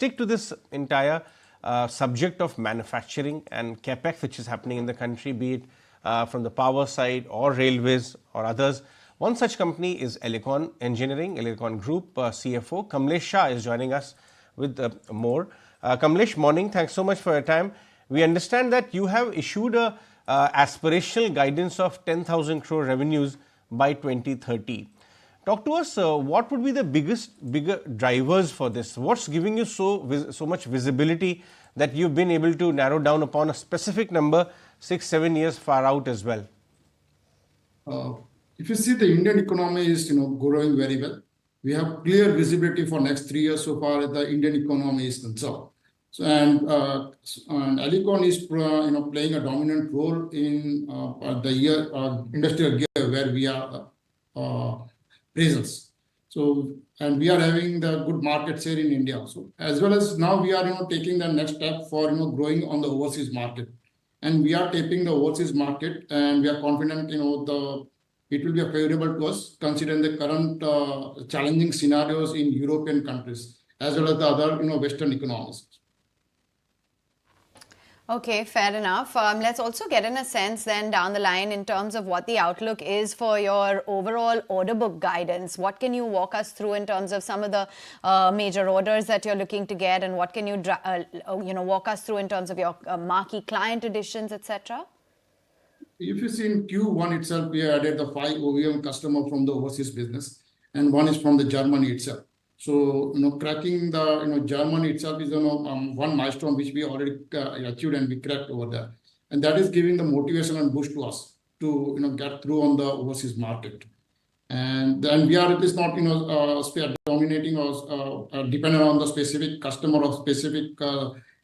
stick to this entire subject of manufacturing and Capex, which is happening in the country, be it from the power side or railways or others. One such company is Elecon Engineering, Elecon Group. CFO Kamlesh Shah is joining us with more. Kamlesh, morning. Thanks so much for your time. We understand that you have issued a aspirational guidance of 10,000 crore revenues by 2030. Talk to us, what would be the bigger drivers for this? What's giving you so much visibility that you've been able to narrow down upon a specific number 6-7 years far out as well? If you see, the Indian economy is growing very well. We have clear visibility for next 3 years so far as the Indian economy is concerned. So, and Elecon is playing a dominant role in the industrial gear where we are presence. So, and we are having the good market share in India also, as well as now we are taking the next step for growing on the overseas market, and we are tapping the overseas market, and we are confident it will be favorable to us considering the current challenging scenarios in European countries as well as the other Western economies. Okay, fair enough. Let's also get in a sense then down the line in terms of what the outlook is for your overall order book guidance. What can you walk us through in terms of some of the major orders that you're looking to get, and what can you walk us through in terms of your marquee client additions, etc.? If you see in Q1 itself, we added the 5 OEM customer from the overseas business, and one is from the Germany itself. So, cracking the Germany itself is one milestone which we already achieved and we cracked over there, and that is giving the motivation and boost to us to get through on the overseas market. And then we are at least not dominating or dependent on the specific customer or specific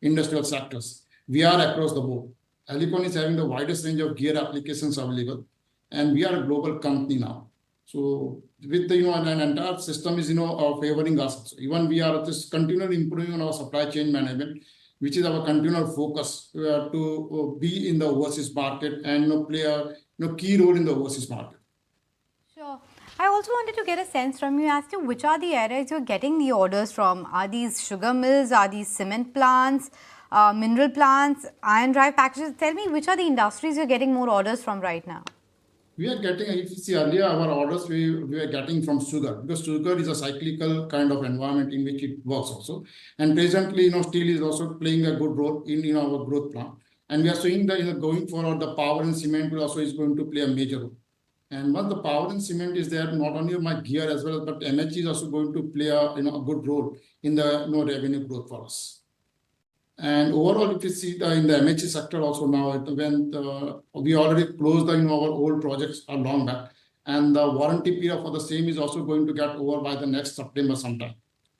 industrial sectors. We are across the board. Elecon is having the widest range of gear applications available, and we are a global company now. So with the an entire system is favoring us. Even we are just continually improving on our supply chain management, which is our continual focus to be in the overseas market and play a key role in the overseas market. Sure. I also wanted to get a sense from you as to which are the areas you're getting the orders from. Are these sugar mills? Are these cement plants? Mineral plants? Iron drive packages? Tell me which are the industries you're getting more orders from right now. We are getting, if you see earlier, our orders we are getting from sugar, because sugar is a cyclical kind of environment in which it works also. And presently, steel is also playing a good role in our growth plan. And we are seeing that going forward, the power and cement will also is going to play a major role. And once the power and cement is there, not only my gear as well, but MH is also going to play a good role in the revenue growth for us. And overall, if you see in the MH sector also now, when we already closed our old projects a long back, and the warranty period for the same is also going to get over by the next September sometime.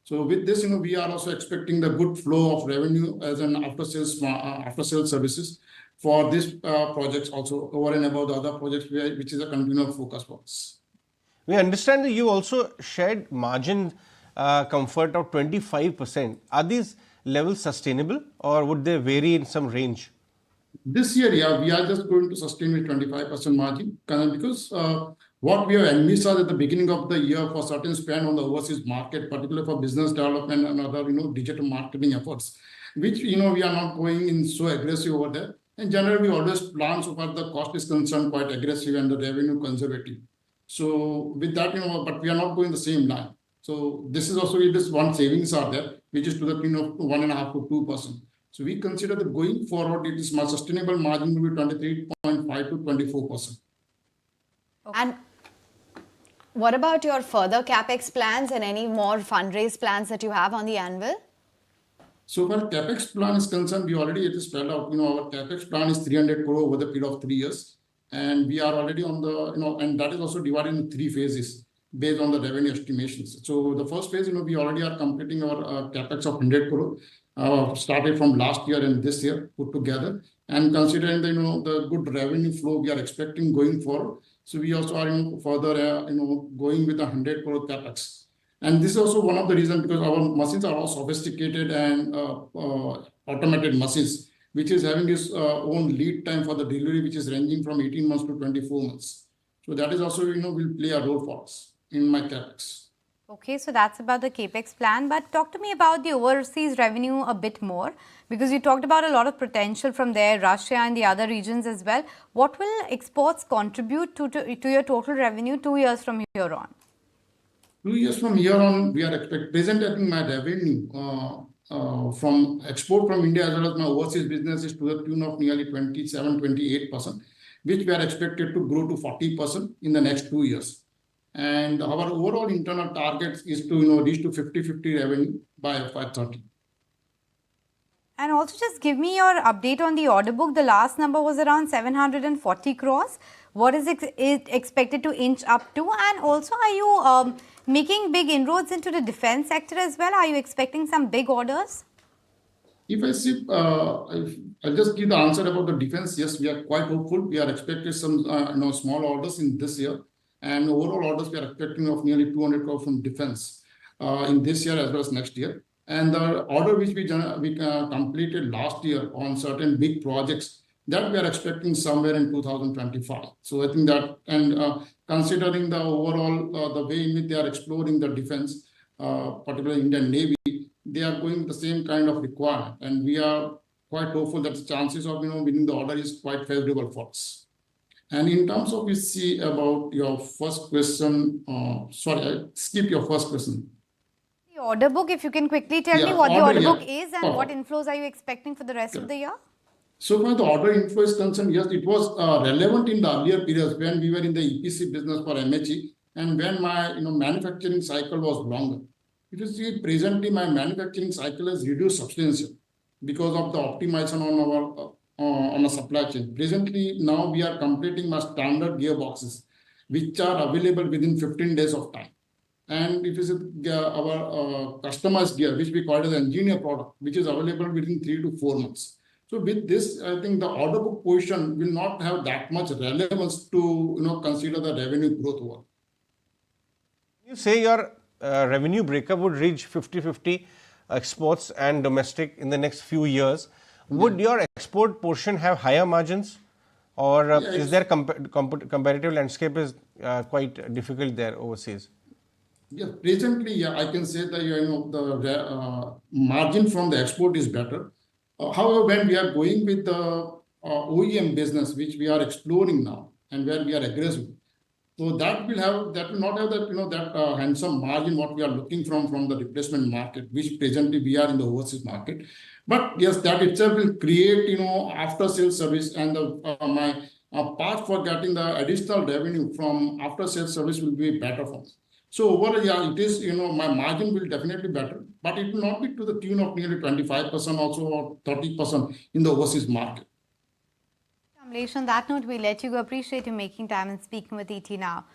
So with this, we are also expecting the good flow of revenue as an after sales services for these projects also over and above the other projects which is a continual focus for us. We understand that you also shared margin comfort of 25%. Are these levels sustainable or would they vary in some range? This year, yeah, we are just going to sustain with 25% margin because what we have envisaged at the beginning of the year for certain spend on the overseas market, particularly for business development and other digital marketing efforts, which we are not going in so aggressive over there. And generally, we always plan so far the cost is concerned quite aggressive and the revenue conservative. So with that, but we are not going the same line. So this is also this one savings are there, which is to the tune of 1.5% to 2%. So we consider that going forward, it is my sustainable margin will be 23.5 to 24%. Okay. And what about your further Capex plans and any more fundraise plans that you have on the anvil? So far, Capex plan is concerned, we already it is spelled out. Our Capex plan is 300 crore over the period of 3 years. And we are already on the, and that is also divided into 3 phases. Based on the revenue estimations. So the first phase, we already are completing our Capex of 100 crore, started from last year and this year put together. And considering the good revenue flow we are expecting going forward, so we also are further going with the 100 crore Capex. And this is also one of the reasons because our machines are all sophisticated and automated machines, which is having its own lead time for the delivery, which is ranging from 18 months to 24 months. So that is also will play a role for us in my Capex. Okay, so that's about the Capex plan. But talk to me about the overseas revenue a bit more, because you talked about a lot of potential from there, Russia and the other regions as well. What will exports contribute to your total revenue 2 years from here on? 2 years from here on, we are presenting my revenue from export from India as well as my overseas business is to the tune of nearly 27-28%, which we are expected to grow to 40% in the next 2 years. And our overall internal target is to reach to 50-50 revenue by FY30. And also just give me your update on the order book. The last number was around 740 crores. What is it expected to inch up to? And also, are you making big inroads into the defense sector as well? Are you expecting some big orders? If I see, I'll just give the answer about the defense. Yes, we are quite hopeful. We are expecting some small orders in this year. And overall orders, we are expecting of nearly 200 crore from defense in this year as well as next year. And the order which we completed last year on certain big projects, that we are expecting somewhere in 2025. So I think that, and considering the overall, the way in which they are exploring the defense, particularly Indian Navy, they are going the same kind of requirement. And we are quite hopeful that the chances of winning the order is quite favorable for us. And in terms of, you see about your first question, sorry, I skipped your first question. The order book, if you can quickly tell me what the order book is and what inflows are you expecting for the rest of the year? So far, the order inflow is concerned, yes, it was relevant in the earlier periods when we were in the EPC business for MHE and when my manufacturing cycle was longer. If you see, presently my manufacturing cycle has reduced substantially because of the optimization on our supply chain. Presently, now we are completing my standard gearboxes, which are available within 15 days of time. And if you see our customized gear, which we call as engineer product, which is available within 3 to 4 months. So with this, I think the order book position will not have that much relevance to consider the revenue growth over. You say your revenue breakup would reach 50-50 exports and domestic in the next few years. Would your export portion have higher margins, or is there competitive landscape is quite difficult there overseas? Yeah, presently, yeah, I can say that the margin from the export is better. However, when we are going with the OEM business, which we are exploring now, and where we are aggressive, so that will not have that handsome margin what we are looking from the replacement market, which presently we are in the overseas market. But yes, that itself will create after sales service, and my path for getting the additional revenue from after sales service will be better for us. So overall, yeah, it is, my margin will definitely better, but it will not be to the tune of nearly 25% also or 30% in the overseas market. Kamlesh, on that note, we let you go. Appreciate you making time and speaking with ET now.